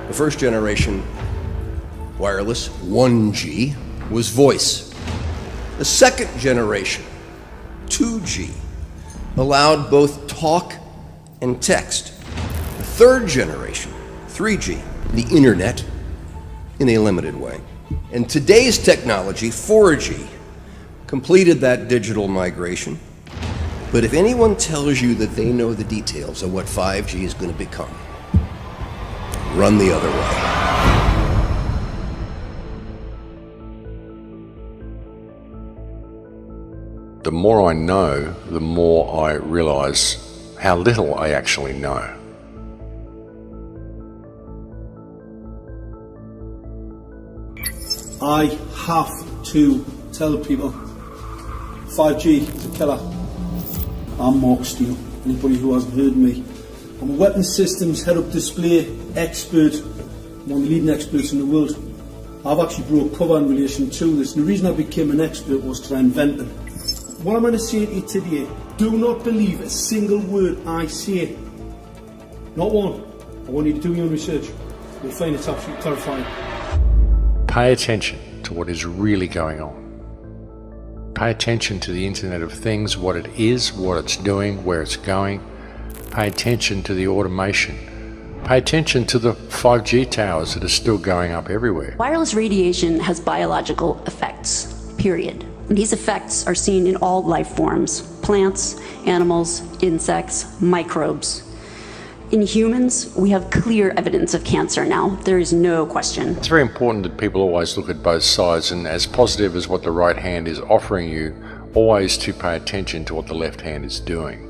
The first generation wireless, 1G, was voice. The second generation, 2G, allowed both talk and text. The third generation, 3G, the internet, in a limited way. And today's technology, 4G, completed that digital migration. But if anyone tells you that they know the details of what 5G is going to become, run the other way. The more I know, the more I realize how little I actually know. I have to tell people 5G is a killer. I'm Mark Steele, anybody who hasn't heard me. I'm a weapons systems head-up display expert, one of the leading experts in the world. I've actually brought cover in relation to this, and the reason I became an expert was to invent it. What I'm going to say to you today, do not believe a single word I say. Not one. I want you to do your own research. You'll find it's absolutely terrifying. Pay attention to what is really going on. Pay attention to the Internet of Things, what it is, what it's doing, where it's going. Pay attention to the automation. Pay attention to the 5G towers that are still going up everywhere. Wireless radiation has biological effects, period. And these effects are seen in all life forms: plants, animals, insects, microbes. In humans, we have clear evidence of cancer now. There is no question. It's very important that people always look at both sides, and as positive as what the right hand is offering you, always to pay attention to what the left hand is doing.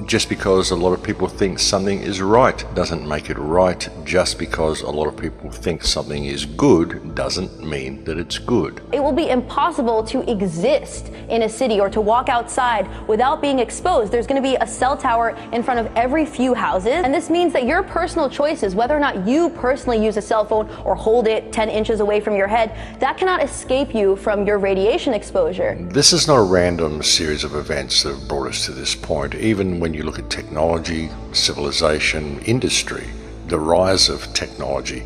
Just because a lot of people think something is right doesn't make it right. Just because a lot of people think something is good doesn't mean that it's good. It will be impossible to exist in a city or to walk outside without being exposed. There's going to be a cell tower in front of every few houses, and this means that your personal choices, whether or not you personally use a cell phone or hold it 10 inches away from your head, that cannot escape you from your radiation exposure. This is not a random series of events that have brought us to this point. Even when you look at technology, civilization, industry, the rise of technology,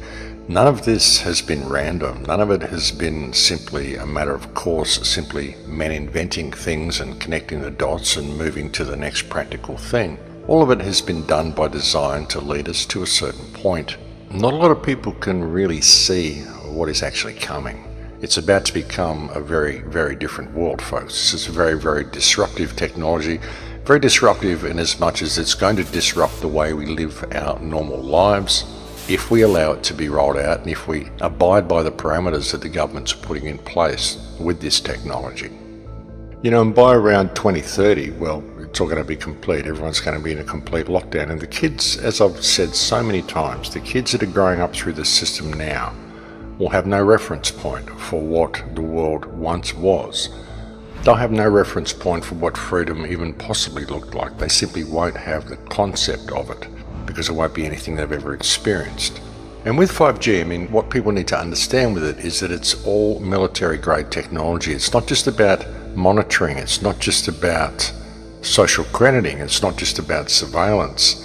none of this has been random. None of it has been simply a matter of course, simply men inventing things and connecting the dots and moving to the next practical thing. All of it has been done by design to lead us to a certain point. Not a lot of people can really see what is actually coming. It's about to become a very, very different world, folks. This is a very, very disruptive technology. Very disruptive in as much as it's going to disrupt the way we live our normal lives if we allow it to be rolled out and if we abide by the parameters that the government's putting in place with this technology. You know, and by around 2030, well, it's all going to be complete. Everyone's going to be in a complete lockdown. And the kids, as I've said so many times, the kids that are growing up through the system now will have no reference point for what the world once was. They'll have no reference point for what freedom even possibly looked like. They simply won't have the concept of it because it won't be anything they've ever experienced. And with 5G, I mean, what people need to understand with it is that it's all military-grade technology. It's not just about monitoring. It's not just about social crediting. It's not just about surveillance.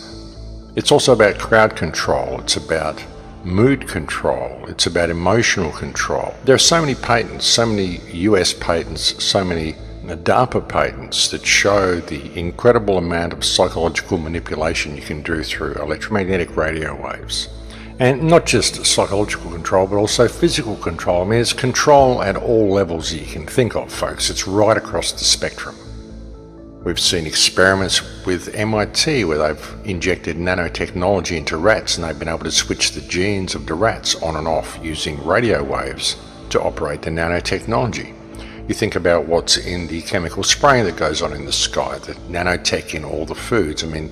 It's also about crowd control. It's about mood control. It's about emotional control. There are so many patents, so many US patents, so many DARPA patents that show the incredible amount of psychological manipulation you can do through electromagnetic radio waves. And not just psychological control, but also physical control. I mean, it's control at all levels you can think of, folks. It's right across the spectrum. We've seen experiments with MIT where they've injected nanotechnology into rats and they've been able to switch the genes of the rats on and off using radio waves to operate the nanotechnology. You think about what's in the chemical spraying that goes on in the sky, the nanotech in all the foods. I mean,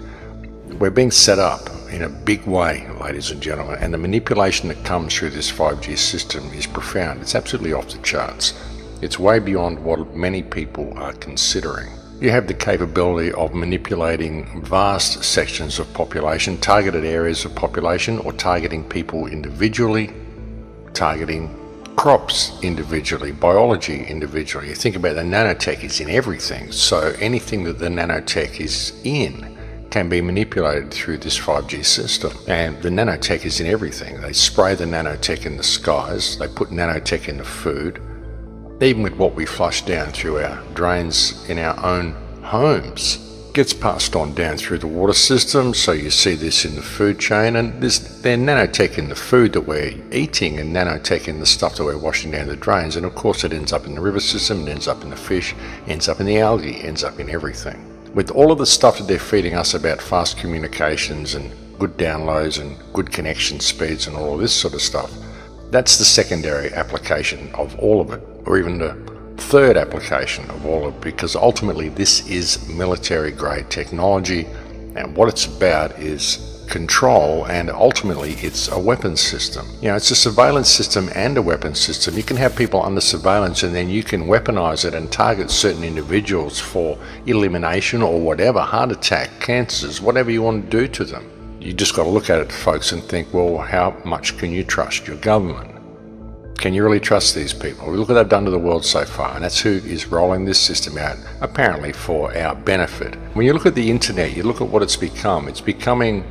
we're being set up in a big way, ladies and gentlemen, and the manipulation that comes through this 5G system is profound. It's absolutely off the charts. It's way beyond what many people are considering. You have the capability of manipulating vast sections of population, targeted areas of population, or targeting people individually, targeting crops individually, biology individually. You think about the nanotech is in everything, so anything that the nanotech is in can be manipulated through this 5G system. And the nanotech is in everything. They spray the nanotech in the skies, they put nanotech in the food, even with what we flush down through our drains in our own homes. Gets passed on down through the water system, so you see this in the food chain, and there's nanotech in the food that we're eating and nanotech in the stuff that we're washing down the drains, and of course it ends up in the river system, it ends up in the fish, ends up in the algae, ends up in everything. With all of the stuff that they're feeding us about fast communications and good downloads and good connection speeds and all of this sort of stuff, that's the secondary application of all of it, or even the third application of all of it, because ultimately this is military grade technology, and what it's about is control, and ultimately it's a weapons system. You know, it's a surveillance system and a weapons system. You can have people under surveillance and then you can weaponize it and target certain individuals for elimination or whatever, heart attack, cancers, whatever you want to do to them. You just got to look at it, folks, and think, well, how much can you trust your government? Can you really trust these people? Look what they've done to the world so far, and that's who is rolling this system out, apparently for our benefit. When you look at the internet, you look at what it's becoming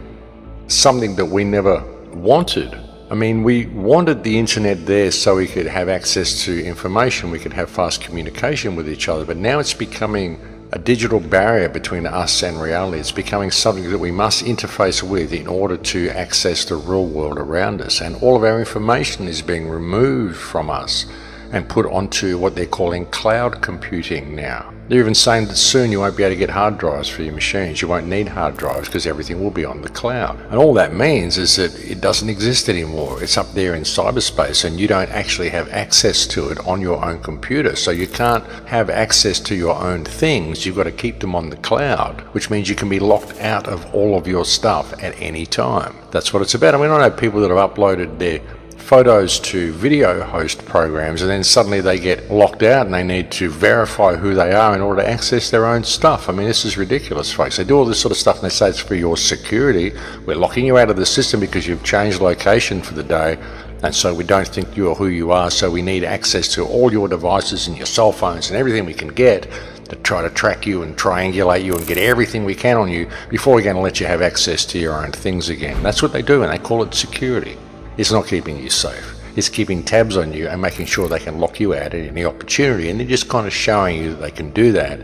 something that we never wanted. I mean, we wanted the internet there so we could have access to information, we could have fast communication with each other, but now it's becoming a digital barrier between us and reality. It's becoming something that we must interface with in order to access the real world around us. And all of our information is being removed from us and put onto what they're calling cloud computing now. They're even saying that soon you won't be able to get hard drives for your machines. You won't need hard drives because everything will be on the cloud. And all that means is that it doesn't exist anymore. It's up there in cyberspace and you don't actually have access to it on your own computer. So you can't have access to your own things. You've got to keep them on the cloud, which means you can be locked out of all of your stuff at any time. That's what it's about. I mean, I know people that have uploaded their photos to video host programs and then suddenly they get locked out and they need to verify who they are in order to access their own stuff. I mean, this is ridiculous, folks. They do all this sort of stuff and they say it's for your security. We're locking you out of the system because you've changed location for the day, and so we don't think you're who you are, so we need access to all your devices and your cell phones and everything we can get to try to track you and triangulate you and get everything we can on you before we're going to let you have access to your own things again. That's what they do, and they call it security. It's not keeping you safe. It's keeping tabs on you and making sure they can lock you out at any opportunity, and they're just kind of showing you that they can do that,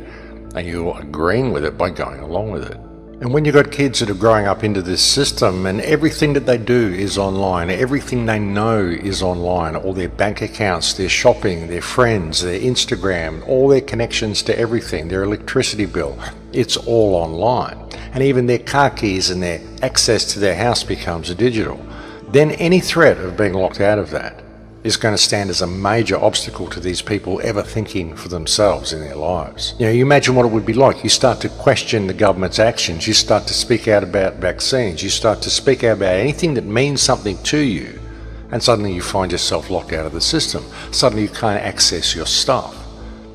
and you're agreeing with it by going along with it. And when you've got kids that are growing up into this system and everything that they do is online, everything they know is online, all their bank accounts, their shopping, their friends, their Instagram, all their connections to everything, their electricity bill, it's all online. And even their car keys and their access to their house becomes digital. Then any threat of being locked out of that is going to stand as a major obstacle to these people ever thinking for themselves in their lives. You know, you imagine what it would be like. You start to question the government's actions. You start to speak out about vaccines. You start to speak out about anything that means something to you, and suddenly you find yourself locked out of the system. Suddenly you can't access your stuff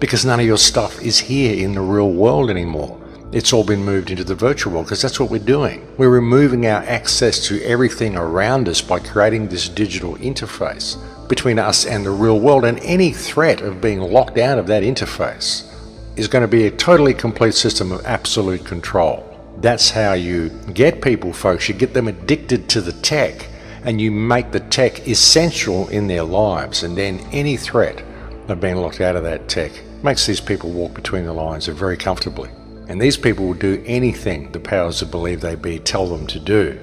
because none of your stuff is here in the real world anymore. It's all been moved into the virtual world because that's what we're doing. We're removing our access to everything around us by creating this digital interface between us and the real world, and any threat of being locked out of that interface is going to be a totally complete system of absolute control. That's how you get people, folks. You get them addicted to the tech and you make the tech essential in their lives, and then any threat of being locked out of that tech makes these people walk between the lines very comfortably. And these people will do anything the powers that believe they be tell them to do.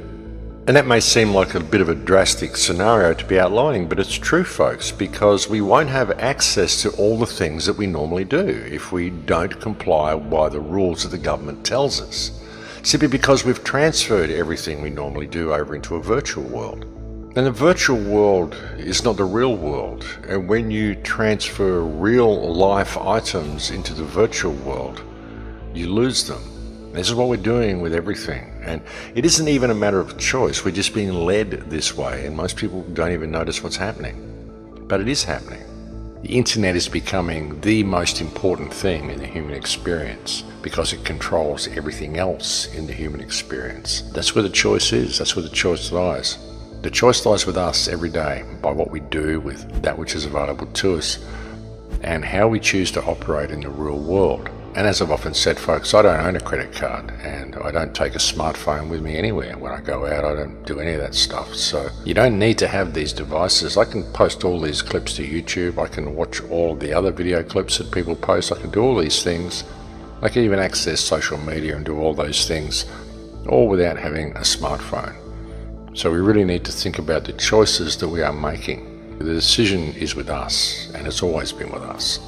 And that may seem like a bit of a drastic scenario to be outlining, but it's true, folks, because we won't have access to all the things that we normally do if we don't comply by the rules that the government tells us, simply because we've transferred everything we normally do over into a virtual world. And the virtual world is not the real world, and when you transfer real life items into the virtual world, you lose them. This is what we're doing with everything, and it isn't even a matter of choice. We're just being led this way, and most people don't even notice what's happening, but it is happening. The internet is becoming the most important thing in the human experience because it controls everything else in the human experience. That's where the choice is. That's where the choice lies. The choice lies with us every day by what we do with that which is available to us and how we choose to operate in the real world. And as I've often said, folks, I don't own a credit card and I don't take a smartphone with me anywhere. When I go out, I don't do any of that stuff. So you don't need to have these devices. I can post all these clips to YouTube. I can watch all the other video clips that people post. I can do all these things. I can even access social media and do all those things, all without having a smartphone. So we really need to think about the choices that we are making. The decision is with us, and it's always been with us.